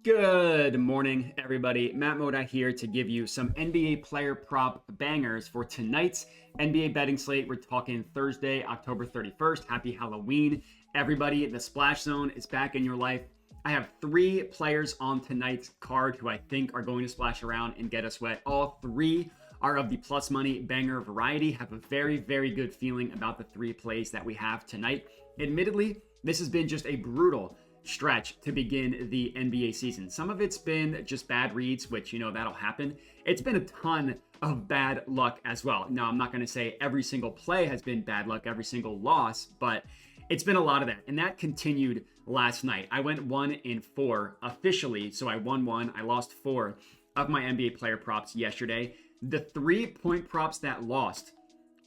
Good morning, everybody. Matt Moda here to give you some NBA player prop bangers for tonight's NBA betting slate. We're talking Thursday, October 31st. Happy Halloween, everybody. The Splash Zone is back in your life. I have three players on tonight's card who I think are going to splash around and get us wet. All three are of the plus money banger variety. Have a very, very good feeling about the three plays that we have tonight. Admittedly, this has been just a brutal stretch to begin the NBA season. Some of it's been just bad reads, which, that'll happen. It's been a ton of bad luck as well. Now, I'm not going to say every single play has been bad luck, every single loss, but it's been a lot of that. And that continued last night. I went 1-4 officially. So I won one. I lost 4 of my NBA player props yesterday. The 3-point props that lost,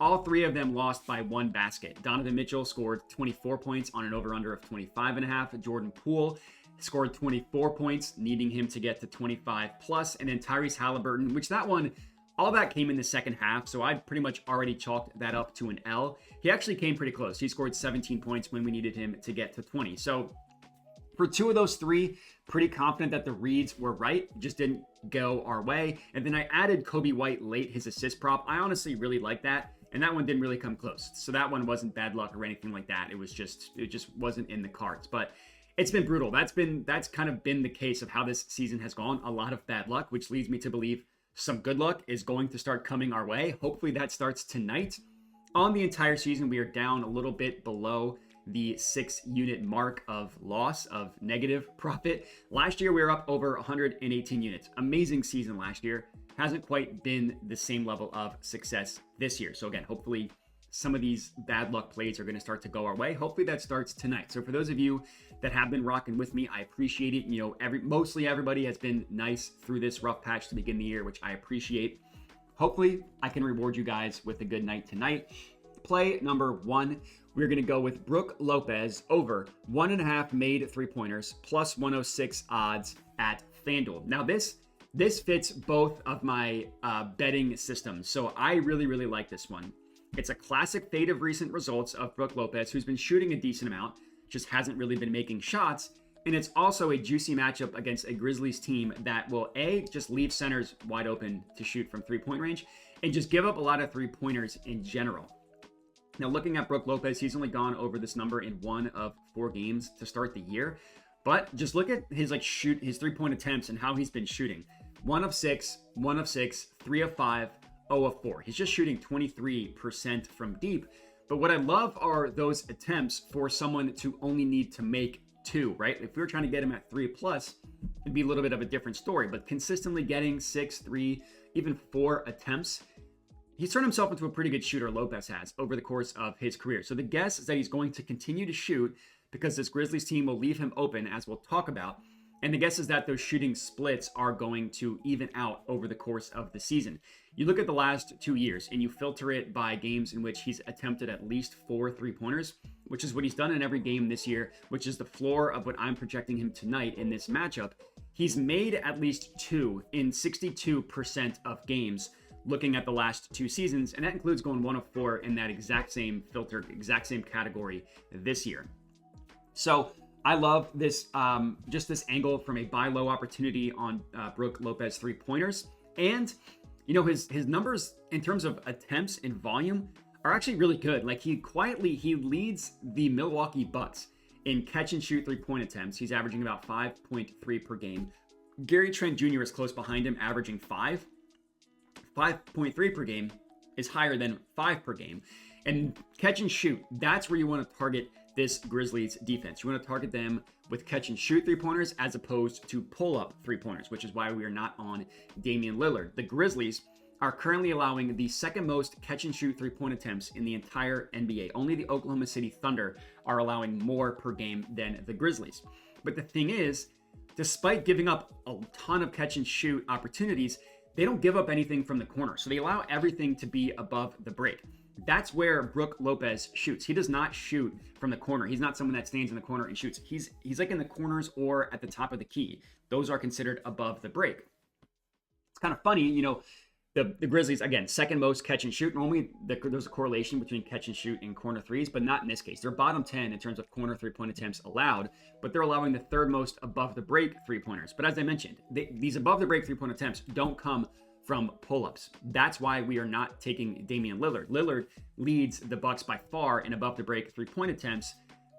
all three of them lost by one basket. Donovan Mitchell scored 24 points on an over-under of 25.5. Jordan Poole scored 24 points, needing him to get to 25 plus. And then Tyrese Halliburton, which that one, all that came in the second half. So I'd pretty much already chalked that up to an L. He actually came pretty close. He scored 17 points when we needed him to get to 20. So for 2 of those 3, pretty confident that the reads were right. Just didn't go our way. And then I added Kobe White late, his assist prop. I honestly really like that. And that one didn't really come close. So that one wasn't bad luck or anything like that. It just wasn't in the cards. But it's been brutal. That's kind of been the case of how this season has gone. A lot of bad luck, which leads me to believe some good luck is going to start coming our way. Hopefully that starts tonight. On the entire season, we are down a little bit below the 6-unit mark of loss, of negative profit. Last year, we were up over 118 units. Amazing season last year. Hasn't quite been the same level of success this year. So again, hopefully some of these bad luck plays are going to start to go our way. Hopefully that starts tonight. So for those of you that have been rocking with me, I appreciate it. Mostly everybody has been nice through this rough patch to begin the year, which I appreciate. Hopefully I can reward you guys with a good night tonight. Play number 1, we're going to go with Brook Lopez over 1.5 made 3-pointers plus 106 odds at FanDuel. Now this fits both of my betting systems, so I really, really like this one. It's a classic fade of recent results of Brook Lopez, who's been shooting a decent amount, just hasn't really been making shots, and it's also a juicy matchup against a Grizzlies team that will, just leave centers wide open to shoot from 3-point range, and just give up a lot of 3-pointers in general. Now, looking at Brook Lopez, he's only gone over this number in 1 of 4 games to start the year, but just look at his his 3-point attempts and how he's been shooting. 1 of 6, 1 of 6, 3 of 5, 0 of 4. He's just shooting 23% from deep. But what I love are those attempts for someone to only need to make 2, right? If we were trying to get him at 3 plus, it'd be a little bit of a different story. But consistently getting 6, 3, even 4 attempts, he's turned himself into a pretty good shooter, Lopez has, over the course of his career. So the guess is that he's going to continue to shoot because this Grizzlies team will leave him open, as we'll talk about. And the guess is that those shooting splits are going to even out over the course of the season. You look at the last 2 years and you filter it by games in which he's attempted at least 4 3-pointers, which is what he's done in every game this year, which is the floor of what I'm projecting him tonight in this matchup. He's made at least 2 in 62% of games looking at the last 2 seasons, and that includes going 1 of 4 in that exact same filter, exact same category this year. So I love this, just this angle from a buy low opportunity on Brook Lopez 3-pointers. And, his numbers in terms of attempts and volume are actually really good. Like he leads the Milwaukee Bucks in catch and shoot 3-point attempts. He's averaging about 5.3 per game. Gary Trent Jr. is close behind him, averaging 5. 5.3 per game is higher than 5 per game. And catch and shoot, that's where you want to target this Grizzlies defense. You want to target them with catch and shoot 3-pointers as opposed to pull up 3-pointers, which is why we are not on Damian Lillard. The Grizzlies are currently allowing the second most catch and shoot 3-point attempts in the entire NBA. Only the Oklahoma City Thunder are allowing more per game than the Grizzlies. But the thing is, despite giving up a ton of catch and shoot opportunities, they don't give up anything from the corner. So they allow everything to be above the break. That's where Brook Lopez shoots. He does not shoot from the corner. He's not someone that stands in the corner and shoots. He's like in the corners or at the top of the key. Those are considered above the break. It's kind of funny, The Grizzlies, again, second most catch and shoot. Normally, there's a correlation between catch and shoot and corner threes, but not in this case. They're bottom 10 in terms of corner three-point attempts allowed, but they're allowing the third most above the break three-pointers. But as I mentioned, these above the break three-point attempts don't come from pull-ups. That's why we are not taking Damian Lillard. Lillard leads the Bucks by far in above the break three-point attempts,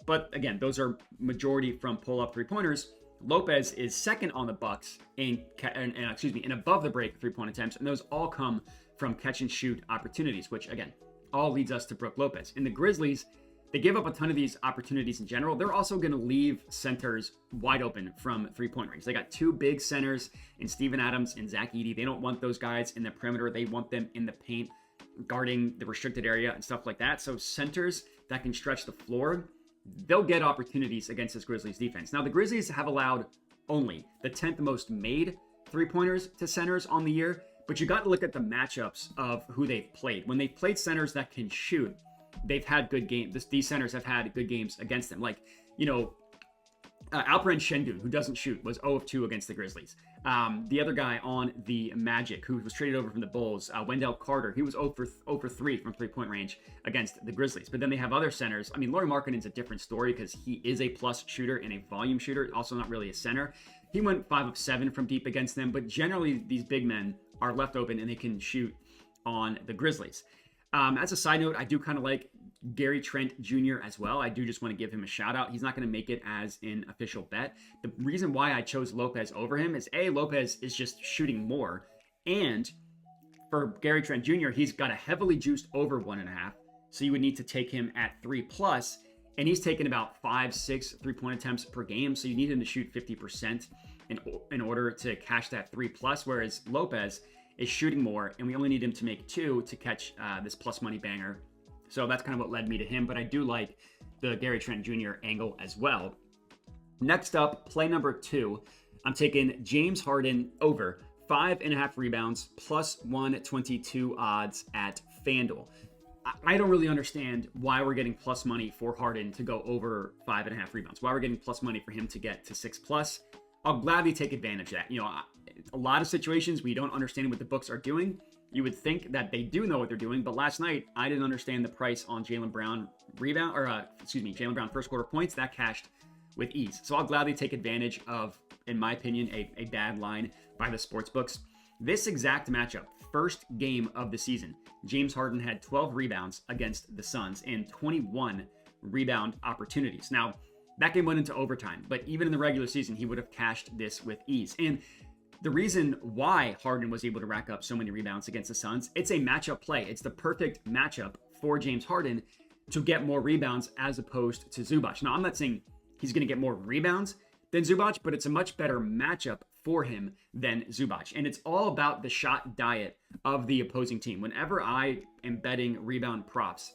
but again, those are majority from pull-up three-pointers. Lopez is second on the Bucks in above the break three-point attempts, and those all come from catch and shoot opportunities, which again, all leads us to Brook Lopez. In the Grizzlies, they give up a ton of these opportunities in general. They're also going to leave centers wide open from three-point range. They got two big centers in Steven Adams and Zach Edey. They don't want those guys in the perimeter. They want them in the paint, guarding the restricted area and stuff like that. So centers that can stretch the floor, they'll get opportunities against this Grizzlies defense. Now, the Grizzlies have allowed only the 10th most made three-pointers to centers on the year, but you got to look at the matchups of who they've played. When they've played centers that can shoot, they've had good games. These centers have had good games against them. Like, Alperen Şengün, who doesn't shoot, was 0 of 2 against the Grizzlies. The other guy on the Magic, who was traded over from the Bulls, Wendell Carter, he was 0 for 3 from three-point range against the Grizzlies. But then they have other centers. I mean, Lauri Markkanen's a different story because he is a plus shooter and a volume shooter, also not really a center. He went 5 of 7 from deep against them, but generally these big men are left open and they can shoot on the Grizzlies. As a side note, I do kind of like Gary Trent Jr. as well. I do just want to give him a shout out. He's not going to make it as an official bet. The reason why I chose Lopez over him is Lopez is just shooting more. And for Gary Trent Jr., he's got a heavily juiced over 1.5. So you would need to take him at 3+. And he's taken about 5-6 three-point attempts per game. So you need him to shoot 50% in order to cash that 3+. Whereas Lopez is shooting more, and we only need him to make 2 to catch this plus money banger. So that's kind of what led me to him, but I do like the Gary Trent Jr. angle as well. Next up, play number 2. I'm taking James Harden over 5.5 rebounds plus 122 odds at FanDuel. I don't really understand why we're getting plus money for Harden to go over 5.5 rebounds. Why we're getting plus money for him to get to 6+. I'll gladly take advantage of that. A lot of situations we don't understand what the books are doing. You would think that they do know what they're doing, but last night I didn't understand the price on Jaylen Brown Jaylen Brown first quarter points. That cashed with ease. So I'll gladly take advantage of, in my opinion, a bad line by the sports books. This exact matchup, first game of the season, James Harden had 12 rebounds against the Suns and 21 rebound opportunities. Now, that game went into overtime, but even in the regular season, he would have cashed this with ease. And the reason why Harden was able to rack up so many rebounds against the Suns, it's a matchup play. It's the perfect matchup for James Harden to get more rebounds as opposed to Zubac. Now, I'm not saying he's going to get more rebounds than Zubac, but it's a much better matchup for him than Zubac. And it's all about the shot diet of the opposing team. Whenever I am betting rebound props,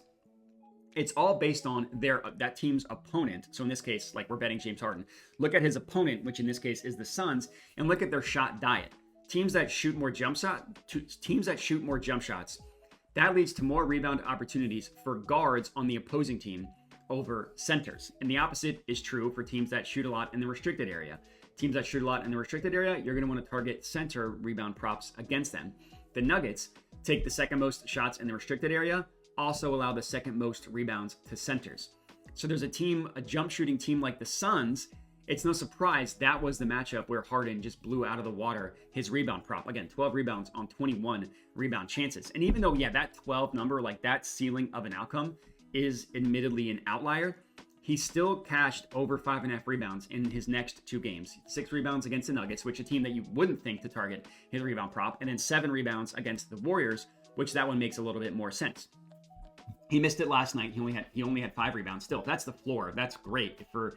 it's all based on that team's opponent. So in this case, like we're betting James Harden. Look at his opponent, which in this case is the Suns, and look at their shot diet. Teams that shoot more jump shots, that leads to more rebound opportunities for guards on the opposing team over centers. And the opposite is true for teams that shoot a lot in the restricted area. Teams that shoot a lot in the restricted area, you're going to want to target center rebound props against them. The Nuggets take the second most shots in the restricted area, also allow the second most rebounds to centers. So there's a jump shooting team like the Suns. It's no surprise that was the matchup where Harden just blew out of the water his rebound prop. Again, 12 rebounds on 21 rebound chances. And even though, that 12 number, like that ceiling of an outcome is admittedly an outlier, he still cashed over 5.5 rebounds in his next 2 games. 6 rebounds against the Nuggets, which a team that you wouldn't think to target his rebound prop, and then 7 rebounds against the Warriors, which that one makes a little bit more sense. He missed it last night. He only had 5 rebounds. Still, that's the floor. That's great for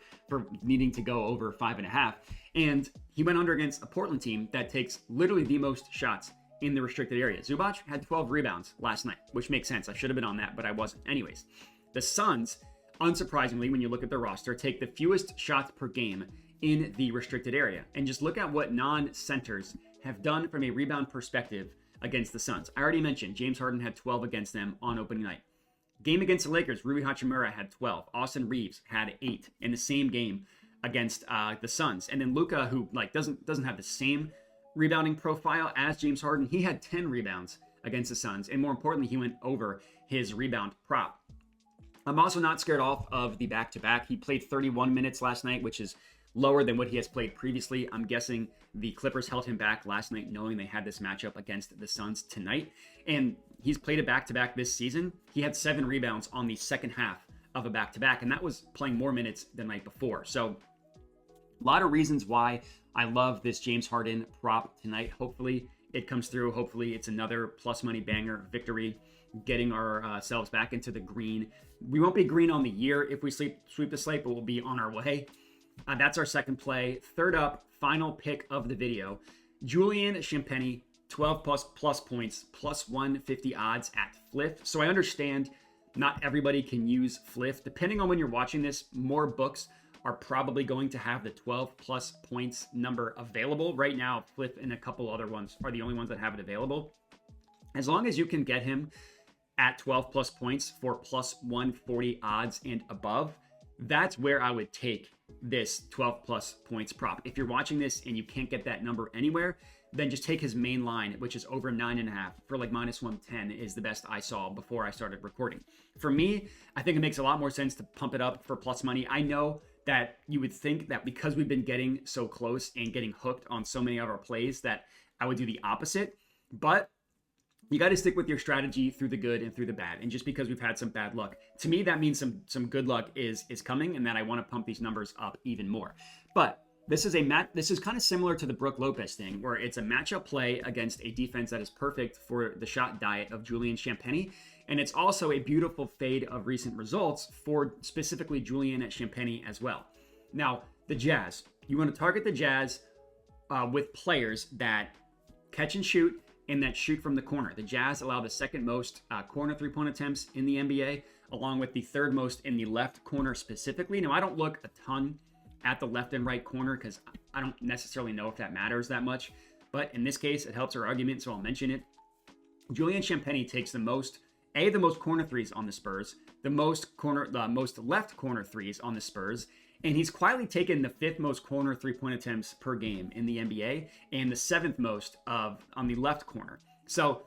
needing to go over 5.5. And he went under against a Portland team that takes literally the most shots in the restricted area. Zubac had 12 rebounds last night, which makes sense. I should have been on that, but I wasn't. Anyways, the Suns, unsurprisingly, when you look at their roster, take the fewest shots per game in the restricted area. And just look at what non-centers have done from a rebound perspective against the Suns. I already mentioned James Harden had 12 against them on opening night. Game against the Lakers, Rui Hachimura had 12. Austin Reeves had 8 in the same game against the Suns. And then Luka, who doesn't have the same rebounding profile as James Harden. He had 10 rebounds against the Suns, and more importantly, he went over his rebound prop. I'm also not scared off of the back-to-back. He played 31 minutes last night, which is lower than what he has played previously. I'm guessing the Clippers held him back last night knowing they had this matchup against the Suns tonight. And he's played a back-to-back this season. He had 7 rebounds on the second half of a back-to-back, and that was playing more minutes than the night before. So a lot of reasons why I love this James Harden prop tonight. Hopefully it comes through. Hopefully it's another plus money banger victory, getting ourselves back into the green. We won't be green on the year if we sweep the slate, but we'll be on our way. That's our second play. Third up, final pick of the video. Julian Cheeks, 12 plus points, plus 150 odds at Fliff. So I understand not everybody can use Fliff. Depending on when you're watching this, more books are probably going to have the 12 plus points number available. Right now, Fliff and a couple other ones are the only ones that have it available. As long as you can get him at 12 plus points for plus 140 odds and above, that's where I would take this 12 plus points prop. If you're watching this and you can't get that number anywhere, then just take his main line, which is over 9.5 for like minus 110 is the best I saw before I started recording. For me, I think it makes a lot more sense to pump it up for plus money. I know that you would think that because we've been getting so close and getting hooked on so many of our plays that I would do the opposite, but you got to stick with your strategy through the good and through the bad. And just because we've had some bad luck, to me, that means some good luck is coming, and that I want to pump these numbers up even more. But this is kind of similar to the Brook Lopez thing, where it's a matchup play against a defense that is perfect for the shot diet of Julian Cheeks. And it's also a beautiful fade of recent results for specifically Julian Cheeks as well. Now, the Jazz. You want to target the Jazz with players that catch and shoot and that shoot from the corner. The Jazz allow the second most corner three-point attempts in the NBA, along with the third most in the left corner specifically. Now, I don't look a ton at the left and right corner because I don't necessarily know if that matters that much. But in this case, it helps our argument, so I'll mention it. Julian Cheeks takes the most corner threes on the Spurs, the most left corner threes on the Spurs, and he's quietly taken the 5th most corner three-point attempts per game in the NBA and the 7th most on the left corner. So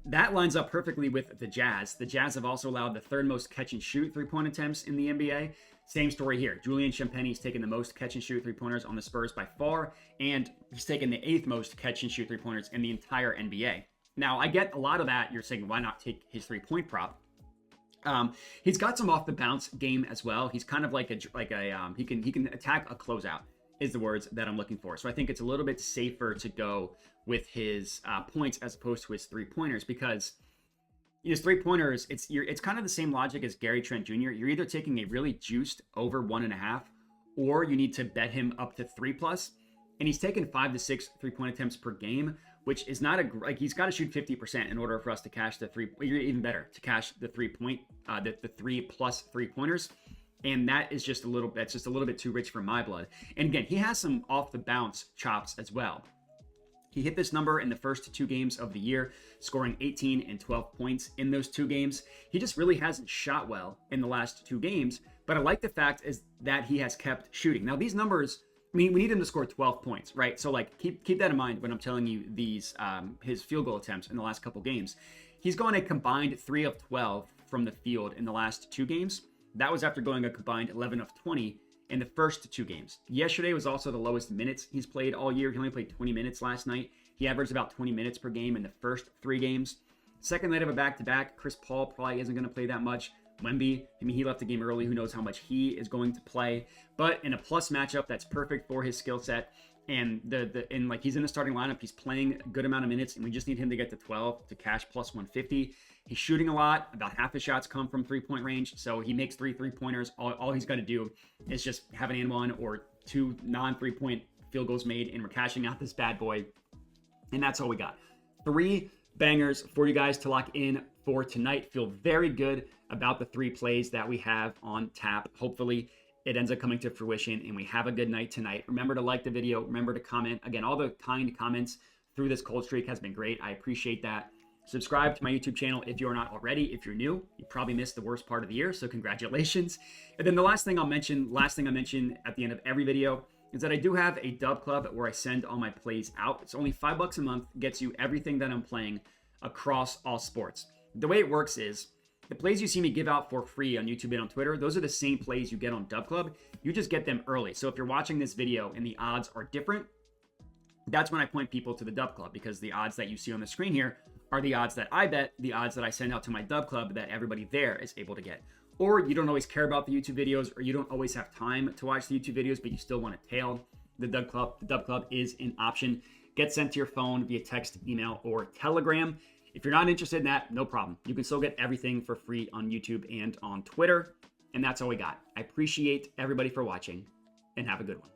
that lines up perfectly with the Jazz. The Jazz have also allowed the 3rd most catch and shoot three-point attempts in the NBA. Same story here. Julian Cheeks taken the most catch and shoot three-pointers on the Spurs by far, and he's taken the 8th most catch and shoot three-pointers in the entire NBA. Now, I get a lot of that. You're saying, why not take his 3-point prop? He's got some off the bounce game as well. He's kind of like he can attack a closeout is the words that I'm looking for. So I think it's a little bit safer to go with his points as opposed to his 3-pointers, because his 3-pointers, it's kind of the same logic as Gary Trent Jr. You're either taking a really juiced over 1.5, or you need to bet him up to 3+. And he's taken 5 to 6 3-point attempts per game, which is not he's got to shoot 50% in order for us to cash the 3. Even better to cash the 3-point, the 3+ 3-pointers. And that's just a little bit too rich for my blood. And again, he has some off the bounce chops as well. He hit this number in the first 2 games of the year, scoring 18 and 12 points in those 2 games. He just really hasn't shot well in the last 2 games. But I like the fact is that he has kept shooting. Now, these numbers, we need him to score 12 points, right? So keep that in mind when I'm telling you these his field goal attempts in the last couple games. He's gone a combined 3 of 12 from the field in the last 2 games. That was after going a combined 11 of 20 in the first 2 games. Yesterday was also the lowest minutes he's played all year. He only played 20 minutes last night. He averaged about 20 minutes per game in the first 3 games. Second night of a back-to-back, Chris Paul probably isn't going to play that much. Wemby, he left the game early. Who knows how much he is going to play? But in a plus matchup, that's perfect for his skill set. And he's in the starting lineup. He's playing a good amount of minutes, and we just need him to get to 12 to cash plus 150. He's shooting a lot. About half his shots come from 3-point range. So he makes 3 3-pointers. All he's got to do is just have an and 1 or 2 non-3-point field goals made, and we're cashing out this bad boy. And that's all we got. 3 bangers for you guys to lock in for tonight. Feel very good about the 3 plays that we have on tap. Hopefully it ends up coming to fruition and we have a good night tonight. Remember to like the video. Remember to comment. Again, all the kind comments through this cold streak has been great. I appreciate that. Subscribe to my YouTube channel if you're not already. If you're new, you probably missed the worst part of the year, so congratulations. And then the last thing I mention at the end of every video is that I do have a Dub Club where I send all my plays out. It's only $5 a month, gets you everything that I'm playing across all sports. The way it works is the plays you see me give out for free on YouTube and on Twitter, those are the same plays you get on Dub Club. You just get them early. So if you're watching this video and the odds are different, that's when I point people to the Dub Club, because the odds that you see on the screen here are the odds that I bet, the odds that I send out to my Dub Club that everybody there is able to get. Or you don't always care about the YouTube videos, or you don't always have time to watch the YouTube videos, but you still want to tail the Dub Club. The Dub Club is an option. Gets sent to your phone via text, email, or Telegram. If you're not interested in that, no problem. You can still get everything for free on YouTube and on Twitter. And that's all we got. I appreciate everybody for watching, and have a good one.